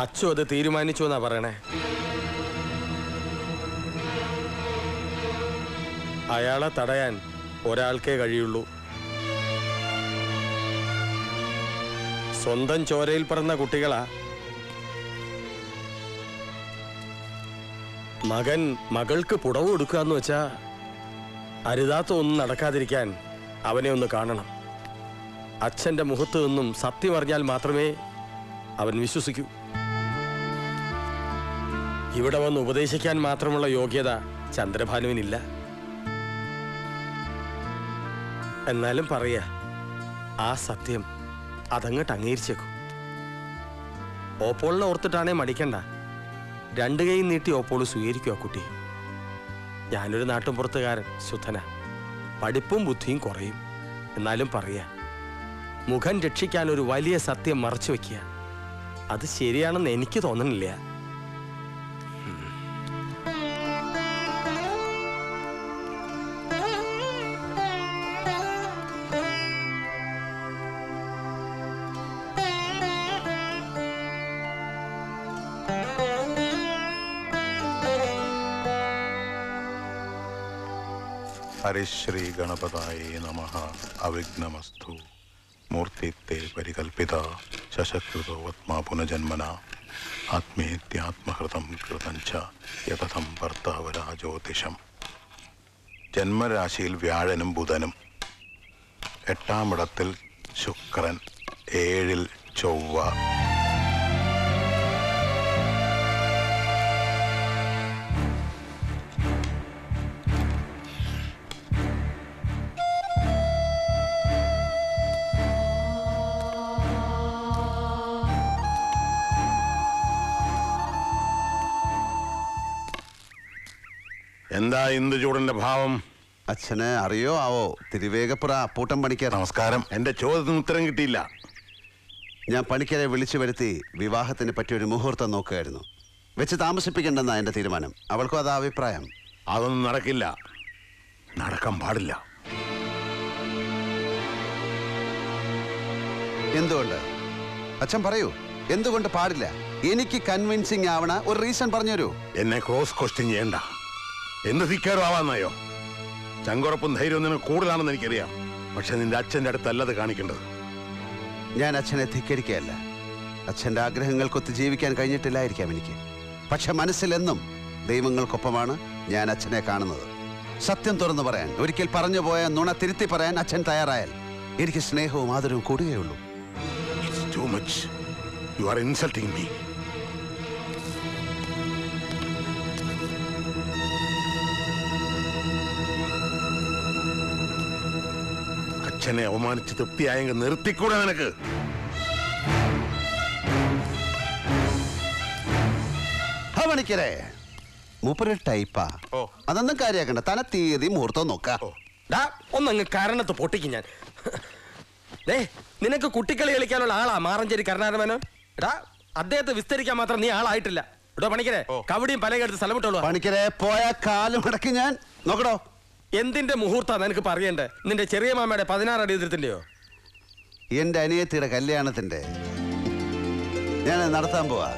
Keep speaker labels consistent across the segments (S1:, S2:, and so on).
S1: അച്ചു അത് തീരുമാനിച്ചു എന്നാ പറയണേ. അയാളെ തടയാൻ ഒരാൾക്കേ കഴിയുള്ളൂ. സ്വന്തം ചോരയിൽ പിറന്ന കുട്ടികളാ. മകൻ മകൾക്ക് പുടവ് കൊടുക്കാന്ന് വെച്ചാ അരുതാത്ത ഒന്നും നടക്കാതിരിക്കാൻ അവനെ ഒന്ന് കാണണം. അച്ഛന്റെ മുഖത്ത് നിന്നും സത്യം അറിഞ്ഞാൽ മാത്രമേ അവൻ വിശ്വസിക്കൂ. ഇവിടെ വന്ന് ഉപദേശിക്കാൻ മാത്രമുള്ള യോഗ്യത ചന്ദ്രഭാനുവിനില്ല. എന്നാലും പറയാ, ആ സത്യം അതങ്ങോട്ട് അംഗീകരിച്ചേക്കും. ഓപ്പോളിനെ ഓർത്തിട്ടാണേ മടിക്കണ്ട. 2 കൈ നീട്ടി ഓപ്പോള് സ്വീകരിക്കും ആ കുട്ടി. ഞാനൊരു നാട്ടുംപുറത്തുകാരൻ, ശുദ്ധന. പഠിപ്പും ബുദ്ധിയും കുറയും. എന്നാലും പറയാ, മുഖം രക്ഷിക്കാൻ ഒരു വലിയ സത്യം മറച്ചു വെക്കുക, അത് ശരിയാണെന്ന് എനിക്ക് തോന്നണില്ല.
S2: ഹരിശ്രീ ഗണപതായേ നമഃ. അവിഘ്നമസ്തു. മൂർത്തിത്തെ പരികൽപ്പിത ശശകൃതോ ആത്മാ പുനജന്മന ആത്മേത്യാത്മഹൃതം കൃതം ച യതഥം ഭർത്താവരാ ജ്യോതിഷം. ജന്മരാശിയിൽ വ്യാഴനും ബുധനും, 8ാം ഇടത്തിൽ ശുക്രൻ, 7ൽ ചൊവ്വ.
S3: എന്താ ഇന്ദുചൂടന്റെ ഭാവം?
S4: അച്ഛന് അറിയോ ആവോ? തിരുവേഗപ്പുറ അപ്പൂട്ടൻ പണിക്കർ.
S3: നമസ്കാരം. എന്റെ ചോദ്യത്തിന് ഉത്തരം കിട്ടിയില്ല.
S4: ഞാൻ പണിക്കരെ വിളിച്ചു വരുത്തി വിവാഹത്തിന് പറ്റിയൊരു മുഹൂർത്തം നോക്കുകയായിരുന്നു. വെച്ച് താമസിപ്പിക്കണ്ടെന്നാ എന്റെ തീരുമാനം. അവൾക്കും അതാ അഭിപ്രായം.
S3: അതൊന്നും നടക്കില്ല, നടക്കാൻ പാടില്ല.
S4: എന്തുകൊണ്ട്? അച്ഛൻ പറയൂ, എന്തുകൊണ്ട് പാടില്ല? എനിക്ക് കൺവിൻസിങ് ആവണ ഒരു റീസൺ പറഞ്ഞുതരൂ.
S3: എന്നെ ക്രോസ് ക്വസ്റ്റ്യൻ ചെയ്യണ്ട. എന്ത് ധിക്കാരോ ആവാന്നായോ? ചങ്കുറപ്പും ധൈര്യവും നിനക്ക് കൂടുതലാണെന്ന് എനിക്കറിയാം. പക്ഷെ നിന്റെ അച്ഛൻ്റെ അടുത്തല്ലത് കാണിക്കേണ്ടത്.
S4: ഞാൻ അച്ഛനെ ധിക്കരിക്കുകയല്ല. അച്ഛൻ്റെ ആഗ്രഹങ്ങൾക്കൊത്ത് ജീവിക്കാൻ കഴിഞ്ഞിട്ടില്ലായിരിക്കാം എനിക്ക്. പക്ഷെ മനസ്സിലെന്നും ദൈവങ്ങൾക്കൊപ്പമാണ് ഞാൻ അച്ഛനെ കാണുന്നത്. സത്യം തുറന്നു പറയാൻ, ഒരിക്കൽ പറഞ്ഞു പോയ നുണ തിരുത്തി പറയാൻ അച്ഛൻ തയ്യാറായാൽ എനിക്ക് സ്നേഹവും ആദരവും കൂടുകയുള്ളൂ.
S3: It's too much. You are insulting me. അച്ഛനെ അവമാനിച്ച് തൃപ്തിയായെങ്കിൽ നിർത്തിക്കൂടെ നിനക്ക്?
S4: പണിക്കരെ മൂപ്പര് ടൈപ്പാ. അതൊന്നും കാര്യാക്കണ്ട. തല തീയതി മുഹൂർത്തം നോക്കാം.
S1: ഒന്നങ്ങ് കാരണത്ത് പൊട്ടിക്കും ഞാൻ. നിനക്ക് കുട്ടിക്കളി കളിക്കാനുള്ള ആളാ മാറഞ്ചേരി കരുണാകരൻ. എടാ, അദ്ദേഹത്തെ വിസ്തരിക്കാൻ മാത്രം നീ ആളായിട്ടില്ല. ഇവിടെ പണിക്കരെ കവടിയും പലകെടുത്ത് സ്ഥലം വിട്ടോളൂ.
S4: പണിക്കരെ പോയ കാലം അടക്കി ഞാൻ നോക്കടോ.
S1: എന്തിന്റെ മുഹൂർത്താ നിനക്ക് പറയണ്ടേ? നിന്റെ ചെറിയ മാമയുടെ 16 അടി എതിർത്തിന്റെയോ?
S4: എന്റെ അനിയത്തിയുടെ കല്യാണത്തിന്റെ ഞാൻ നടത്താൻ പോവാ.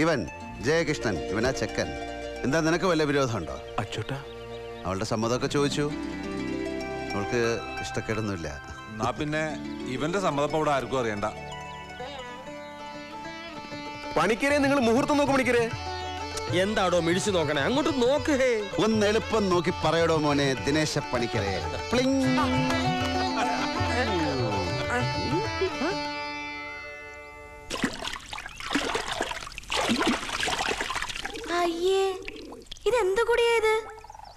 S4: ഇവൻ ജയകൃഷ്ണൻ, ഇവനാ ചെക്കൻ. എന്താ നിനക്ക് വല്ല വിരോധമുണ്ടോ?
S1: അച്ചോട്ടാ,
S4: അവളുടെ സമ്മതമൊക്കെ ചോദിച്ചു. അവൾക്ക് ഇഷ്ടക്കേടൊന്നുമില്ല.
S5: എന്നാ പിന്നെ ഇവന്റെ സമ്മതം ഇവിടെ ആർക്കും അറിയണ്ട.
S1: പണിക്കരെ നിങ്ങൾ മുഹൂർത്തം നോക്കും. പണിക്കരെ എന്താടോ മിഴിച്ചു നോക്കണേ? അങ്ങോട്ട് നോക്ക്.
S4: ഒന്ന് എളുപ്പം നോക്കി പറയടോ മോനെ ദിനേശ പണിക്കരെ.
S6: അയ്യേ, ഇതെന്ത് കൂടിയത്?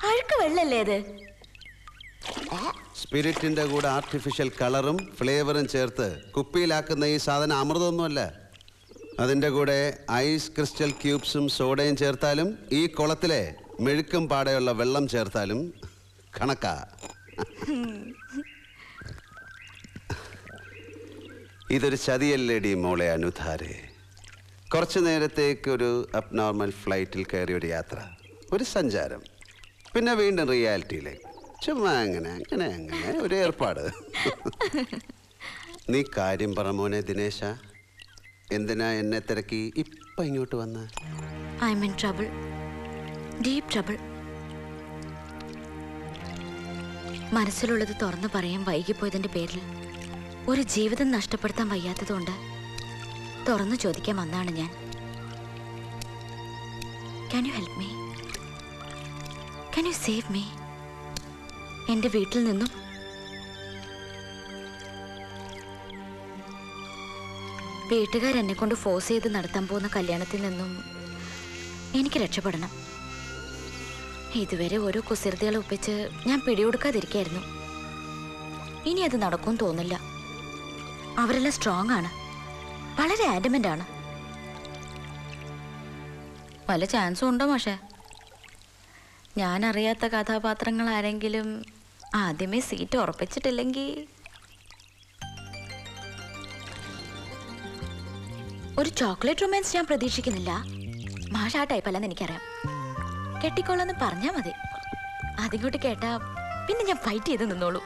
S6: അഴുക്ക് വെള്ളല്ലേ ഇത്?
S4: സ്പിരിറ്റിന്റെ കൂടെ ആർട്ടിഫിഷ്യൽ കളറും ഫ്ലേവറും ചേർത്ത് കുപ്പിയിലാക്കുന്ന ഈ സാധനം അമൃതമൊന്നുമല്ല. അതിൻ്റെ കൂടെ ഐസ് ക്രിസ്റ്റൽ ക്യൂബ്സും സോഡയും ചേർത്താലും ഈ കുളത്തിലെ മെഴുക്കും പാടെയുള്ള വെള്ളം ചേർത്താലും കണക്കാ. ഇതൊരു ചതിയല്ലേടി മോളെ അനുധാരെ. കുറച്ചു നേരത്തേക്കൊരു അബ്നോർമൽ ഫ്ലൈറ്റിൽ കയറിയ ഒരു യാത്ര, ഒരു സഞ്ചാരം, പിന്നെ വീണ്ടും റിയാലിറ്റിയിലേക്ക്. ചുമ്മാ അങ്ങനെ അങ്ങനെ അങ്ങനെ ഒരു ഏർപ്പാട്. നീ കാര്യം പറ മോനെ ദിനേശ. എന്തിനാ എന്നെ തിരക്കി ഇപ്പൊ ഇങ്ങോട്ട് വന്ന്?
S6: I M in trouble, deep trouble. മനസ്സിലുള്ളത് തുറന്നു പറയാൻ വൈകിപ്പോയതിന്റെ പേരിൽ ഒരു ജീവിതം നഷ്ടപ്പെടുത്താൻ വയ്യാത്തതുകൊണ്ട് തുറന്നു ചോദിക്കാൻ വന്നാണ് ഞാൻ. Can you help me? Can you save me? എൻ്റെ വീട്ടിൽ നിന്നും വീട്ടുകാരെന്നെ കൊണ്ട് ഫോഴ്സ് ചെയ്ത് നടത്താൻ പോകുന്ന കല്യാണത്തിൽ നിന്നും എനിക്ക് രക്ഷപ്പെടണം. ഇതുവരെ ഓരോ കുസൃതികളെ ഒപ്പിച്ച് ഞാൻ പിടികൊടുക്കാതിരിക്കായിരുന്നു. ഇനി അത് നടക്കും തോന്നില്ല. അവരെല്ലാം സ്ട്രോങ് ആണ്, വളരെ ആഡമന്റ് ആണ്. വല്ല ചാൻസും ഉണ്ടോ മാഷേ? ഞാൻ അറിയാത്ത കഥാപാത്രങ്ങൾ ആരെങ്കിലും ആദ്യമേ സീറ്റ് ഉറപ്പിച്ചിട്ടില്ലെങ്കിൽ ഒരു ചോക്ലേറ്റ് റൊമാൻസ് ഞാൻ പ്രതീക്ഷിക്കുന്നില്ല. മാഷ ആ ടൈപ്പല്ലെന്ന് എനിക്കറിയാം. കെട്ടിക്കോളെന്ന് പറഞ്ഞാൽ മതി. അതിങ്ങോട്ട് കേട്ടാ പിന്നെ ഞാൻ ഫൈറ്റ് ചെയ്ത് നിന്നോളൂ.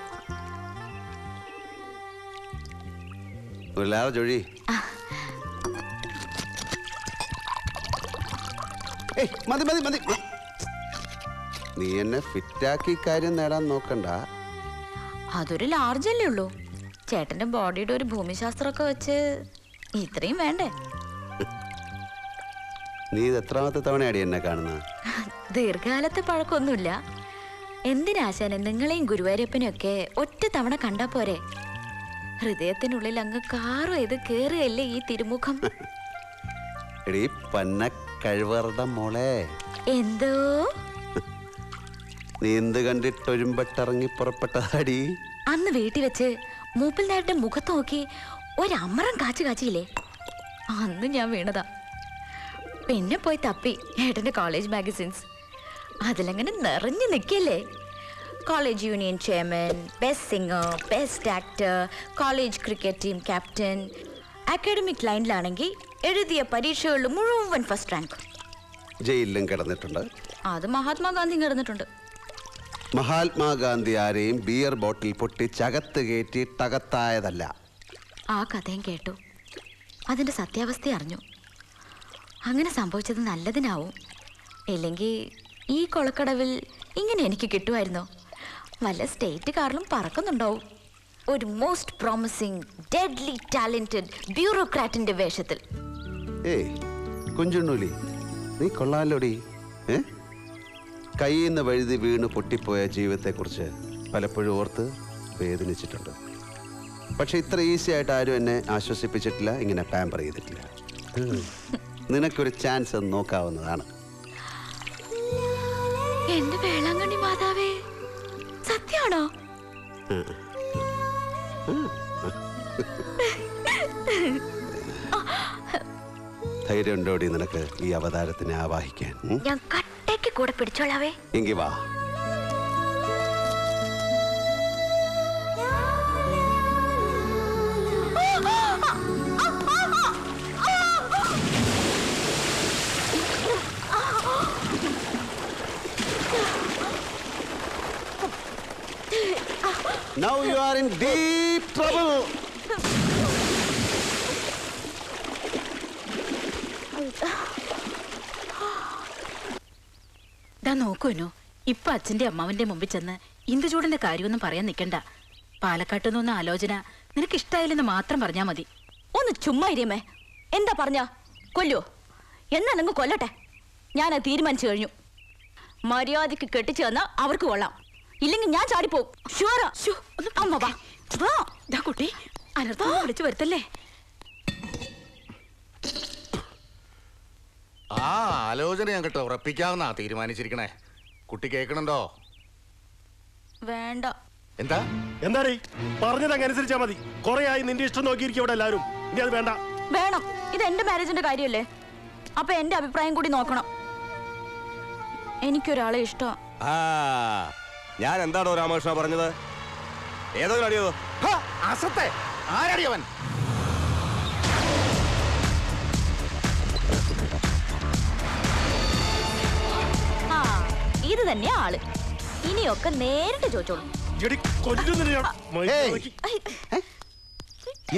S4: ജോഴി, മതി മതി മതി. നീ എന്നെ ഫിറ്റാക്കി കാര്യം നേടാൻ നോക്കണ്ട.
S6: അതൊരു ലാർജ് അല്ലേ ഉള്ളൂ. ചേട്ടന്റെ ബോഡിയുടെ ഒരു ഭൂമിശാസ്ത്രമൊക്കെ വെച്ച് ഇത്രയും വേണ്ടേ?
S4: നീ ഇത് എത്രാമത്തെ തവണയാടി എന്നെ കാണുന്നത്?
S6: ദീർഘകാലത്തെ പഴക്കമൊന്നുമില്ല. എന്തിനാശാനെ നിങ്ങളെയും ഗുരുവായൂരപ്പനെയും ഒക്കെ ഒറ്റ തവണ കണ്ടാ പോരെ? ഹൃദയത്തിനുള്ളിൽ അങ്ങ് കാറോ ഇത് കേറുകയല്ലേ ഈ തിരുമുഖം.
S4: എടീ പന്ന കഴിവറുടെ മോളെ,
S6: എന്തോ
S4: നീ എന്ത് കണ്ടിട്ടൊരുമ്പട്ടിറങ്ങി പുറപ്പെട്ടതാടി?
S6: അന്ന് വീട്ടിൽ വെച്ച് മൂപ്പിൽ നേരത്തെ മുഖത്ത് നോക്കി ഒരമരം കാച്ചില്ലേ, അന്ന് ഞാൻ വീണതാ. പിന്നെ പോയി തപ്പി ഏട്ടൻ്റെ കോളേജ് മാഗസിൻസ്. അതിലങ്ങനെ നിറഞ്ഞു നിൽക്കല്ലേ. College union chairman, best singer, best actor, college cricket team captain. Academic ലൈനിലാണെങ്കിൽ എഴുതിയ പരീക്ഷകളിൽ മുഴുവൻ ഫസ്റ്റ് റാങ്ക്.
S4: ജയിലിലും കിടന്നിട്ടുണ്ട്.
S6: അത് മഹാത്മാഗാന്ധി കിടന്നിട്ടുണ്ട്.
S4: മഹാത്മാഗാന്ധി ആരെയും ബിയർ ബോട്ടിൽ പൊട്ടിച്ചകത്ത് കയറ്റി തകത്തായതല്ല.
S6: ആ കഥയും കേട്ടു, അതിൻ്റെ സത്യാവസ്ഥ അറിഞ്ഞു. അങ്ങനെ സംഭവിച്ചത് നല്ലതിനാവും. ഇല്ലെങ്കിൽ ഈ കൊളക്കടവിൽ ഇങ്ങനെ എനിക്ക് കിട്ടുമായിരുന്നോ? വല്ല സ്റ്റേറ്റ് കാറിലും പറക്കുന്നുണ്ടാവും, ഒരു മോസ്റ്റ് പ്രോമിസിങ് ഡെഡ്ലി ടാലന്റഡ് ബ്യൂറോക്രാറ്റിന്റെ വേഷത്തിൽ.
S4: ഏയ് കുഞ്ചുണ്ണൂലി, നീ കൊള്ളാലോടി. കയ്യിൽ നിന്ന് വഴുതി വീണ് പൊട്ടിപ്പോയ ജീവിതത്തെക്കുറിച്ച് പലപ്പോഴും ഓർത്ത് വേദനിച്ചിട്ടുണ്ട്. പക്ഷെ ഇത്ര ഈസി ആയിട്ട് ആരും എന്നെ ആശ്വസിപ്പിച്ചിട്ടില്ല, ഇങ്ങനെ പാമ്പർ ചെയ്തിട്ടില്ല. നിനക്കൊരു ചാൻസ് നോക്കാവുന്നതാണ്.
S6: എന്റെ വേളാങ്കണ്ണി മാതാവേ, സത്യാണോ?
S4: ധൈര്യം ഉണ്ടോടി നിനക്ക് ഈ അവതാരത്തിനെ ആവാഹിക്കാൻ?
S6: ഞാൻ കട്ടയ്ക്ക് കൂടെ പിടിച്ചോളാവേ.
S4: എങ്കി വാ. Now you are in deep trouble.
S7: നോക്കൂനോ, ഇപ്പൊ അച്ഛന്റെ അമ്മാവന്റെ മുമ്പിൽ ചെന്ന് ഇന്ദുചൂടന്റെ കാര്യമൊന്നും പറയാൻ നിൽക്കണ്ട. പാലക്കാട്ട് നിന്നൊന്ന് ആലോചന നിനക്ക് ഇഷ്ടായില്ലെന്ന് മാത്രം പറഞ്ഞാ മതി.
S6: ഒന്ന് ചുമ്മാ ഇരിയമ്മേ. എന്താ പറഞ്ഞ കൊല്ലോ? എന്നാ നിങ്ങൾ കൊല്ലട്ടെ. ഞാനത് തീരുമാനിച്ചു കഴിഞ്ഞു. മര്യാദക്ക് കെട്ടിച്ചു തന്നാ അവർക്ക് കൊള്ളാം, ഇല്ലെങ്കിൽ ഞാൻ ചാടിപ്പോവും.
S7: കുട്ടി അനർത്ഥം വിളിച്ചു വരുത്തല്ലേ.
S2: ആ ആലോചന ഞാൻ കേട്ടോ ഉറപ്പിക്കാവുന്ന തീരുമാനിച്ചിരിക്കണേ. കുട്ടി കേൾക്കണുണ്ടോ?
S6: വേണ്ട.
S2: എന്താ
S1: എന്താടേ പറഞ്ഞത് അങ്ങ് അനുസരിച്ചാ മതി. കൊറേ ആയി നിന്റെ ഇഷ്ടം നോക്കിയിരിക്കും ഇവിടെ എല്ലാരും. ഇനി അത് വേണ്ട.
S6: വേണം. ഇത് എന്റെ മാരേജിന്റെ കാര്യമല്ലേ, അപ്പൊ എന്റെ അഭിപ്രായം കൂടി നോക്കണം. എനിക്കൊരാളെ ഇഷ്ടം.
S8: ഞാൻ എന്താണോ രാമകൃഷ്ണ പറഞ്ഞത്? ഏതോ അടിയോ
S2: അസത്തെ ആരടിയവൻ?
S6: ആ ഇത് തന്നെയാ ആള്. ഇനിയൊക്കെ നേരിട്ട് ചോദിച്ചോളൂ.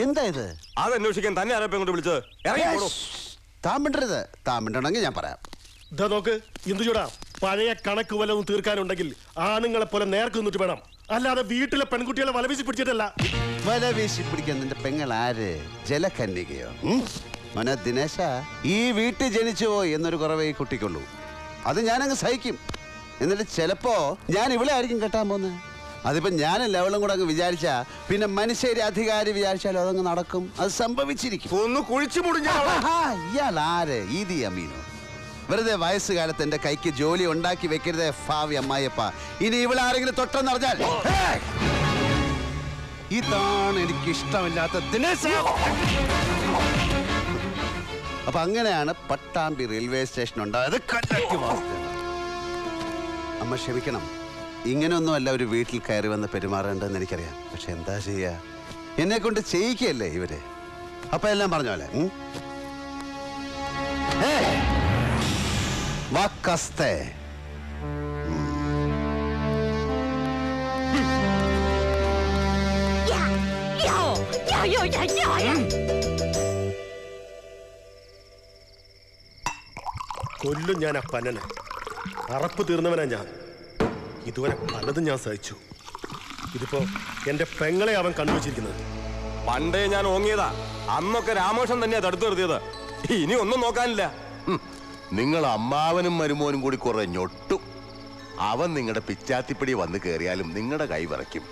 S4: എന്താ ഇത്?
S8: അതന്വേഷിക്കാൻ തന്നെ ആരപ്പം കൊണ്ട് വിളിച്ചത്? ഇറങ്ങി പോടോ.
S4: താൻ മിണ്ടരുത്. താൻ മിണ്ടണമെങ്കിൽ ഞാൻ പറയാം.
S9: ഇതാ നോക്ക് ഇന്ദുചൂടാ, പഴയ കണക്ക് വല്ലതും തീർക്കാനുണ്ടെങ്കിൽ ആണുങ്ങളെ പോലെ നേർക്ക് നിന്നിട്ട് വേണം, അല്ലാതെ വീട്ടിലെ പെൺകുട്ടികളെ വലവീശി പിടിച്ചിട്ടല്ല.
S4: വല വീശി പിടിക്കാൻ നിന്റെ പെങ്ങൾ ആര്? ജലകന്യകയോ? മോനെ ദിനേശ, ഈ വീട്ടിൽ ജനിച്ചു പോയി എന്നൊരു കുറവേ ഈ കുട്ടിക്കുള്ളൂ. അത് ഞാനങ്ങ് സഹിക്കും. എന്നിട്ട് ചിലപ്പോ ഞാൻ ഇവിടെ ആയിരിക്കും കെട്ടാൻ പോകുന്നത്. അതിപ്പോ ഞാനല്ല അവളും കൂടെ അങ്ങ് വിചാരിച്ചാ പിന്നെ മനുഷ്യരെ അധികാരി വിചാരിച്ചാലും അതങ്ങ് നടക്കും. അത് സംഭവിച്ചിരിക്കും.
S2: ഒന്ന് കുഴിച്ചു മുടിഞ്ഞ
S4: ഇയാൾ ആര്? ഈദി അമീനോ? വെറുതെ വയസ്സുകാലത്ത് എന്റെ കൈക്ക് ജോലി ഉണ്ടാക്കി വെക്കരുതേ ഭാവി അമ്മായിയപ്പ. ഇനി ഇവിടെ ആരെങ്കിലും തൊട്ടെന്നറിഞ്ഞാൽ ഇതാണ് എനിക്ക് ഇഷ്ടമില്ലാത്ത ദിനേശ. അപ്പൊ അങ്ങനെയാണ് പട്ടാമ്പി റെയിൽവേ സ്റ്റേഷൻ ഉണ്ടായത്. അമ്മ ക്ഷമിക്കണം. ഇങ്ങനെയൊന്നുമല്ല ഒരു വീട്ടിൽ കയറി വന്ന് പെരുമാറേണ്ടതെന്ന് എനിക്കറിയാം. പക്ഷെ എന്താ ചെയ്യാ, എന്നെ കൊണ്ട് ചെയ്യിക്കല്ലേ ഇവര്. അപ്പൊ എല്ലാം പറഞ്ഞ പോലെ വാക്കസ്തേ.
S9: കൊല്ലും ഞാൻ ആ പന്നനെ. അറപ്പ് തീർന്നവനാ ഞാൻ. ഇതുവരെ പലതും ഞാൻ സഹിച്ചു. ഇതിപ്പോ എന്റെ പെങ്ങളെ അവൻ കണ്ടുവച്ചിരിക്കുന്നത്.
S8: പണ്ടേ ഞാൻ ഓങ്ങിയതാ. അന്നൊക്കെ രാമകൃഷ്ണൻ തന്നെയാ തടുത്തു നിർത്തിയത്. ഇനി ഒന്നും നോക്കാനില്ല.
S3: നിങ്ങൾ അമ്മാവനും മരുമോനും കൂടി കുറെ ഞൊട്ടും. അവൻ നിങ്ങളുടെ പിച്ചാത്തിപ്പടി വന്ന് കയറിയാലും നിങ്ങളുടെ കൈ വിറയ്ക്കും.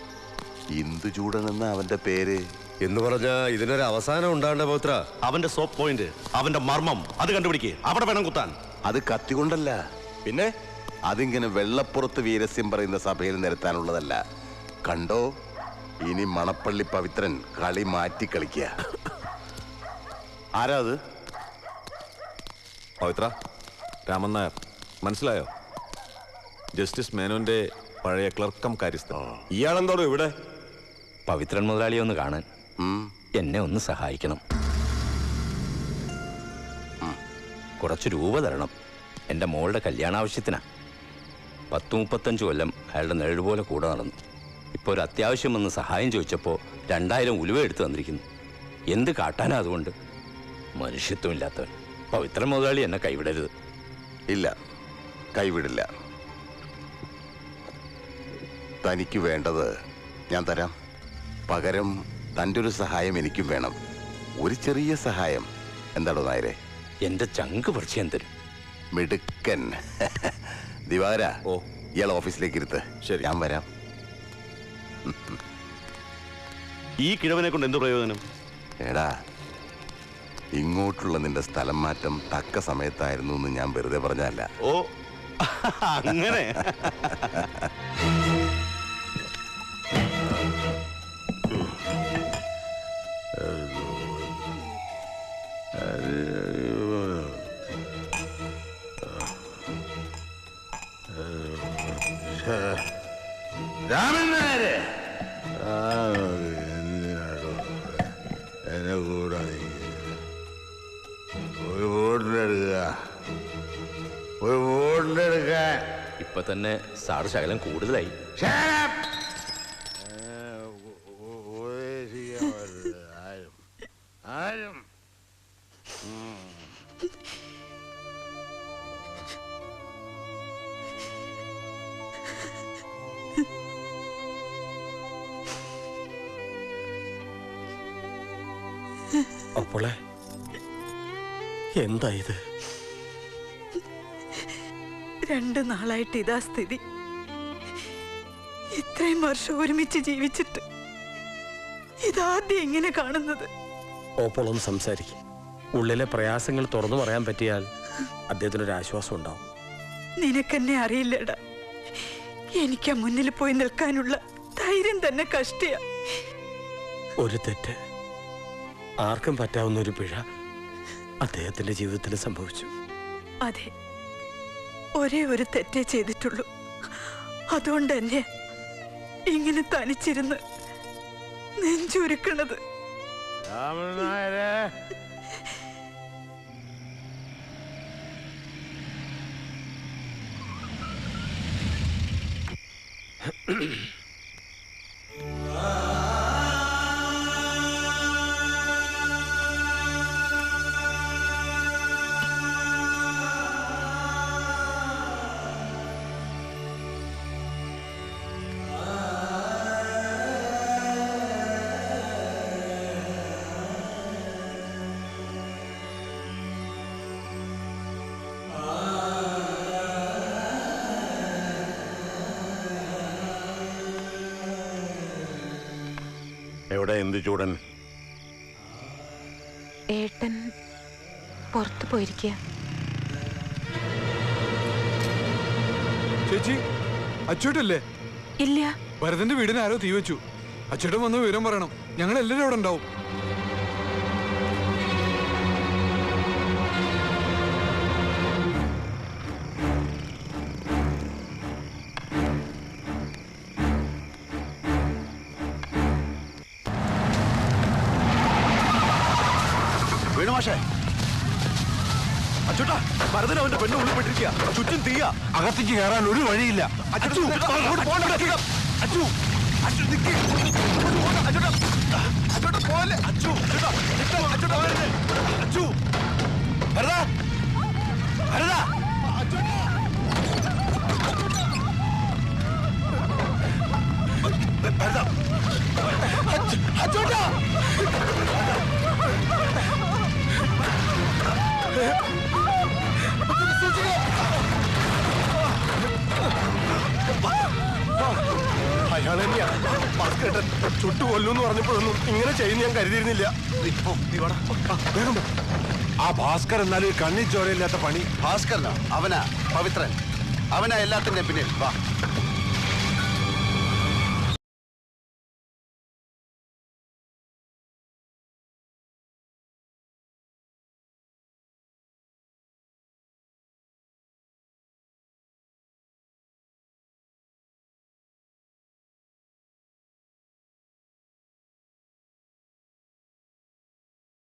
S3: ഇന്ദുചൂടൻ എന്ന അവന്റെ പേര്
S10: എന്ന് പറഞ്ഞാ ഇതിനൊരു അവസാനം ഉണ്ടാകേണ്ട പൗത്ര. അവന്റെ സോപ്പ് പോയിന്റ്, അവന്റെ മർമ്മം അത് കണ്ടുപിടിക്കേ. അവിടെ വേണം കുത്താൻ.
S3: അത് കത്തികൊണ്ടല്ല,
S8: പിന്നെ
S3: അതിങ്ങനെ വെള്ളപ്പുറത്ത് വീരസ്യം പറയുന്ന സഭയിൽ നിരത്താനുള്ളതല്ല. കണ്ടോ, ഇനി മണപ്പള്ളി പവിത്രൻ കളി മാറ്റി കളിക്കുക.
S5: ആരാ അത്? പവിത്ര, രാമൻ നായർ. മനസ്സിലായോ? ജസ്റ്റിസ് മേനോന്റെ പഴയ ക്ലർക്കം കാര്യസ്ഥൻ.
S8: ഇയാളെന്തോടും ഇവിടെ?
S10: പവിത്രൻ മുതലാളിയെ ഒന്ന് കാണാൻ. എന്നെ ഒന്ന് സഹായിക്കണം. കുറച്ച് രൂപ തരണം. എൻ്റെ മോളുടെ കല്യാണാവശ്യത്തിനാ. 10-35 കൊല്ലം അയാളുടെ നിഴൽ പോലെ കൂടെ നടന്നു. ഇപ്പോൾ ഒരു അത്യാവശ്യം വന്ന് സഹായം ചോദിച്ചപ്പോൾ 2000 ഉലുവ എടുത്ത് തന്നിരിക്കുന്നു. എന്ത് കാട്ടാനാ അതുകൊണ്ട്? മനുഷ്യത്വമില്ലാത്തവൻ. പവിത്രൻ മുതലാളി എന്നെ കൈവിടരുത്.
S3: ഇല്ല, കൈവിടില്ല. തനിക്ക് വേണ്ടത് ഞാൻ തരാം. പകരം തൻ്റെ ഒരു സഹായം എനിക്കും വേണം. ഒരു ചെറിയ സഹായം. എന്താണോ നായരെ?
S10: എൻ്റെ ചങ്ക് പറിച്ച് ഞാൻ തരും.
S3: മിടുക്കൻ. ദിവാകര, ഇയാൾ ഓഫീസിലേക്ക് ഇരുത്ത്.
S5: ശരി,
S3: ഞാൻ വരാം.
S10: ഈ കിഴവനെ കൊണ്ട് എന്ത് പ്രയോജനം?
S3: എടാ, ഇങ്ങോട്ടുള്ള നിന്റെ സ്ഥലം മാറ്റം തക്ക സമയത്തായിരുന്നു എന്ന് ഞാൻ വെറുതെ പറഞ്ഞല്ല.
S10: ഓ, അങ്ങനെ.
S3: രാമൻ നായരെ,
S11: എന്നെ കൂടെ ഒരു വോട്ടിലെടുക്കുക, ഒരു വോട്ടിലെടുക്കാൻ.
S10: ഇപ്പൊ തന്നെ സാറ് ശകലം കൂടുതലായി.
S11: ആരും
S1: അപ്പോളെ എന്താ ഇത്?
S12: 2 നാളായിട്ട് ഇതാ സ്ഥിതി. ഇത്രയും വർഷം ഒരുമിച്ച് ജീവിച്ചിട്ട് ഇതാദ്യം ഇങ്ങനെ കാണുന്നത്.
S1: ഓപ്പോളൊന്ന് സംസാരിക്കും. ഉള്ളിലെ പ്രയാസങ്ങൾ തുറന്നു പറയാൻ പറ്റിയാൽ അദ്ദേഹത്തിനൊരു ആശ്വാസം ഉണ്ടാവും.
S12: നിനക്കെന്നെ അറിയില്ലടാ. എനിക്ക് മുന്നിൽ പോയി നിൽക്കാനുള്ള ധൈര്യം തന്നെ കഷ്ടിയ.
S1: ഒരു തെറ്റ്, ആർക്കും പറ്റാവുന്ന ഒരു പിഴ അദ്ദേഹത്തിന്റെ ജീവിതത്തിൽ സംഭവിച്ചു.
S12: അതെ, ഒരേ ഒരു തെറ്റേ ചെയ്തിട്ടുള്ളൂ. അതുകൊണ്ട് തന്നെ ഇങ്ങനെ തനിച്ചിരുന്ന് നെഞ്ചുരുക്കണത്.
S11: രാമൻ നായരെ, എവിടെ എന്ത് ചൂടൻ?
S12: ഏട്ടൻ പുറത്തു പോയിരിക്കുക.
S13: ചേച്ചി, അച്ചൂട്ടല്ലേ?
S12: ഇല്ല.
S13: ഭരതന്റെ വീടിന് ആരോ തീ വെച്ചു. അച്ചൂട്ടൻ വന്ന് വിവരം പറയണം. ഞങ്ങൾ എല്ലാവരും അവിടെ ഉണ്ടാവും.
S4: വേണുമാഷേ,
S8: അച്ചൂട്ടാ, ഭരതൻ അവന്റെ പെണ്ണ് ഉള്ളിപ്പെട്ടിരിക്കുക. ചുറ്റും തീയ.
S11: അകത്തേക്ക് കയറാൻ ഒരു വഴിയില്ല.
S8: അച്ചു, അയാൾ തന്നെയാ ഭാസ്കരേട്ടൻ. ചുട്ടു കൊല്ലൂന്ന് പറഞ്ഞപ്പോഴൊന്നും ഇങ്ങനെ ചെയ്യുന്ന ഞാൻ കരുതിയിരുന്നില്ല.
S11: ആ ഭാസ്കർ എന്നാലും കണ്ണി ചോരയില്ലാത്ത പണി.
S4: ഭാസ്കരനോ? അവനാ പവിത്രൻ. അവനാ എല്ലാത്തിന്റെ പിന്നിൽ. വാ.